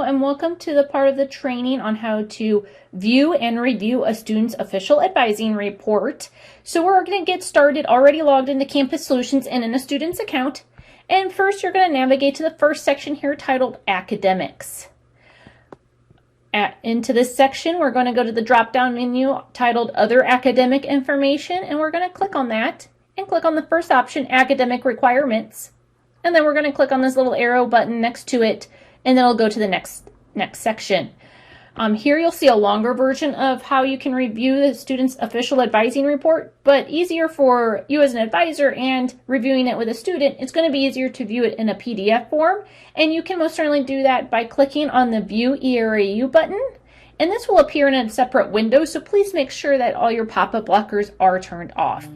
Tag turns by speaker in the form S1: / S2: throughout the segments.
S1: and welcome to the part of the training on how to view and review a student's official advising report. So we're going to get started already logged into Campus Solutions and in a student's account. And first you're going to navigate to the first section here titled Academics. Into this section, we're going to go to the drop-down menu titled Other Academic Information, and we're going to click on that and click on the first option, Academic Requirements. And then we're going to click on this little arrow button next to it, and then it'll go to the next section. Here you'll see a longer version of how you can review the student's official advising report, but easier for you as an advisor and reviewing it with a student, it's going to be easier to view it in a PDF form, and you can most certainly do that by clicking on the View ERAU button, and this will appear in a separate window, so please make sure that all your pop-up blockers are turned off.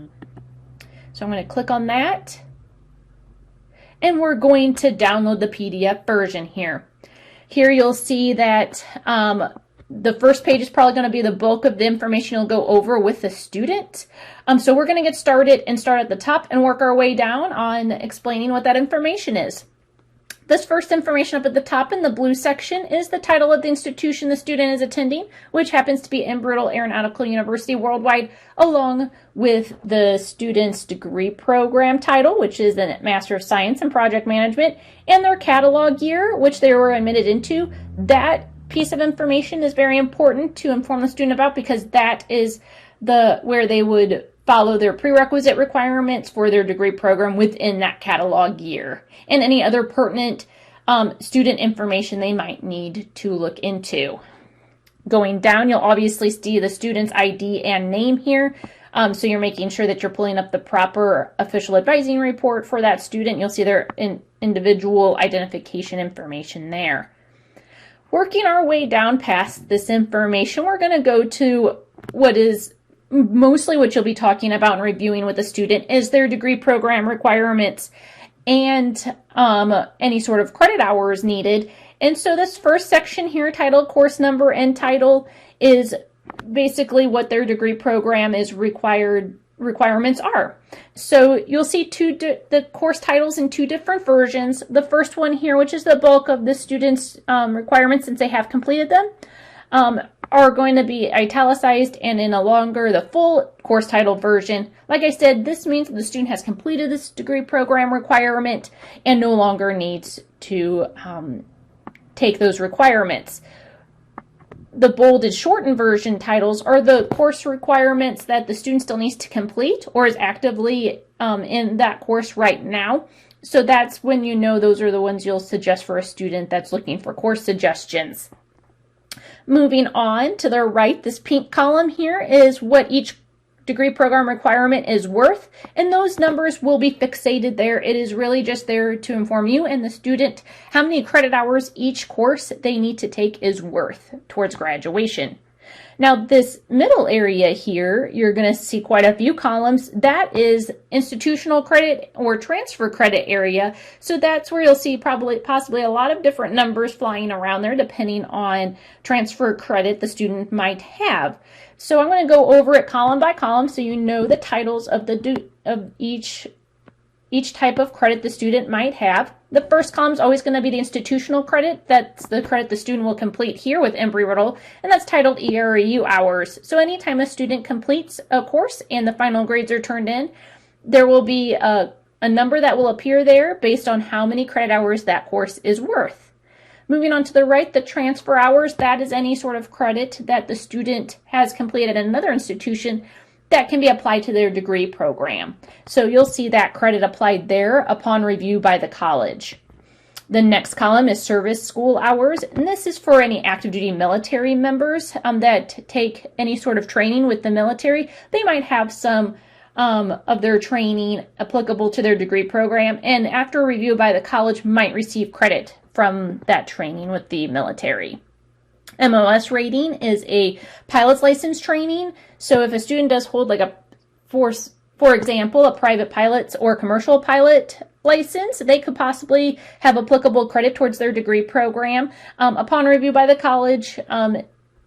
S1: So I'm going to click on that, and we're going to download the PDF version here. Here you'll see that the first page is probably going to be the bulk of the information you'll go over with the student. So we're going to get started and start at the top and work our way down on explaining what that information is. This first information up at the top in the blue section is the title of the institution the student is attending, which happens to be Embry-Riddle Aeronautical University Worldwide, along with the student's degree program title, which is the Master of Science in Project Management, and their catalog year, which they were admitted into. That piece of information is very important to inform the student about because that is where they would follow their prerequisite requirements for their degree program within that catalog year, and any other pertinent student information they might need to look into. Going down, you'll obviously see the student's ID and name here, so you're making sure that you're pulling up the proper official advising report for that student. You'll see their individual identification information there. Working our way down past this information, we're going to go to what is mostly what you'll be talking about and reviewing with the student is their degree program requirements and any sort of credit hours needed. And so this first section here titled Course Number and Title is basically what their degree program is requirements are. So you'll see the course titles in two different versions. The first one here, which is the bulk of the student's requirements since they have completed them, are going to be italicized, and in the full course title version, like I said, this means that the student has completed this degree program requirement and no longer needs to take those requirements. The bolded shortened version titles are the course requirements that the student still needs to complete or is actively in that course right now. So that's when you know those are the ones you'll suggest for a student that's looking for course suggestions. Moving on to the right, this pink column here is what each degree program requirement is worth, and those numbers will be fixated there. It is really just there to inform you and the student how many credit hours each course they need to take is worth towards graduation. Now this middle area here, you're going to see quite a few columns. That is institutional credit or transfer credit area. So that's where you'll see possibly a lot of different numbers flying around there depending on transfer credit the student might have. So I'm going to go over it column by column so you know the titles of each type of credit the student might have. The first column is always going to be the institutional credit. That's the credit the student will complete here with Embry-Riddle, and that's titled ERAU hours. So anytime a student completes a course and the final grades are turned in, there will be a number that will appear there based on how many credit hours that course is worth. Moving on to the right, the transfer hours, that is any sort of credit that the student has completed at another institution that can be applied to their degree program. So you'll see that credit applied there upon review by the college. The next column is service school hours, and this is for any active duty military members that take any sort of training with the military. They might have some of their training applicable to their degree program, and after review by the college might receive credit from that training with the military. MOS rating is a pilot's license training. So if a student does hold like for example, a private pilot's or commercial pilot license, they could possibly have applicable credit towards their degree program. Upon review by the college,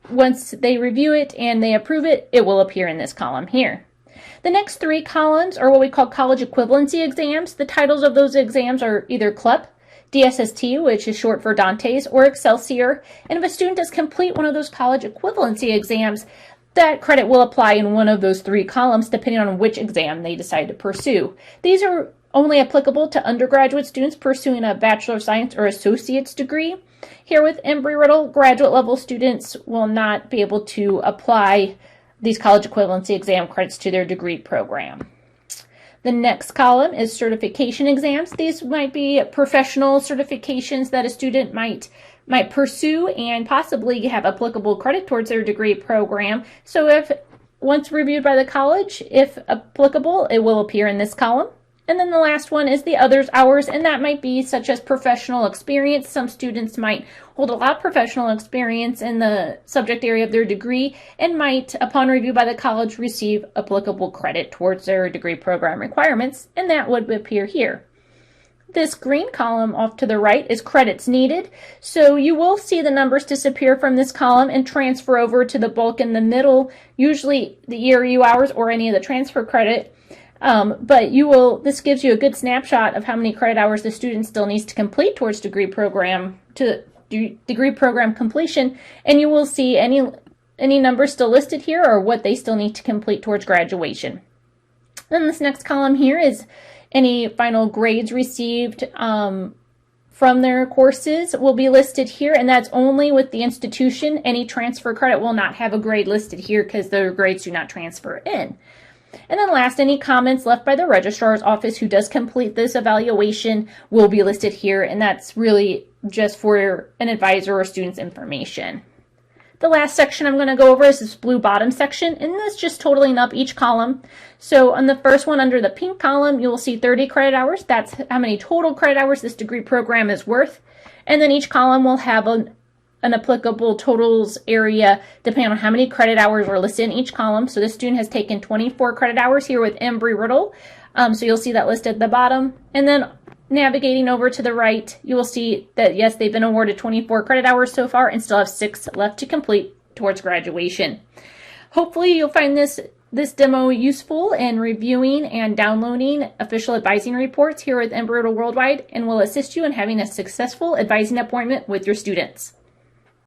S1: once they review it and they approve it, it will appear in this column here. The next three columns are what we call college equivalency exams. The titles of those exams are either CLEP, DSST, which is short for Dante's, or Excelsior. And if a student does complete one of those college equivalency exams, that credit will apply in one of those 3 columns depending on which exam they decide to pursue. These are only applicable to undergraduate students pursuing a Bachelor of Science or Associate's degree. Here with Embry-Riddle, graduate level students will not be able to apply these college equivalency exam credits to their degree program. The next column is certification exams. These might be professional certifications that a student might pursue and possibly have applicable credit towards their degree program. So if once reviewed by the college, if applicable, it will appear in this column. And then the last one is the others hours, and that might be such as professional experience. Some students might hold a lot of professional experience in the subject area of their degree and might, upon review by the college, receive applicable credit towards their degree program requirements, and that would appear here. This green column off to the right is credits needed. So you will see the numbers disappear from this column and transfer over to the bulk in the middle, usually the ERU hours or any of the transfer credit. But this gives you a good snapshot of how many credit hours the student still needs to complete towards degree program completion, and you will see any numbers still listed here or what they still need to complete towards graduation. Then this next column here is any final grades received from their courses will be listed here, and that's only with the institution. Any transfer credit will not have a grade listed here because their grades do not transfer in. And then last, any comments left by the registrar's office who does complete this evaluation will be listed here, and that's really just for an advisor or student's information. The last section I'm going to go over is this blue bottom section, and this is just totaling up each column. So on the first one under the pink column, you will see 30 credit hours. That's how many total credit hours this degree program is worth. And then each column will have an applicable totals area depending on how many credit hours are listed in each column. So this student has taken 24 credit hours here with Embry-Riddle. So you'll see that listed at the bottom. And then navigating over to the right, you will see that yes, they've been awarded 24 credit hours so far and still have 6 left to complete towards graduation. Hopefully you'll find this demo useful in reviewing and downloading official advising reports here with Embry-Riddle Worldwide, and will assist you in having a successful advising appointment with your students.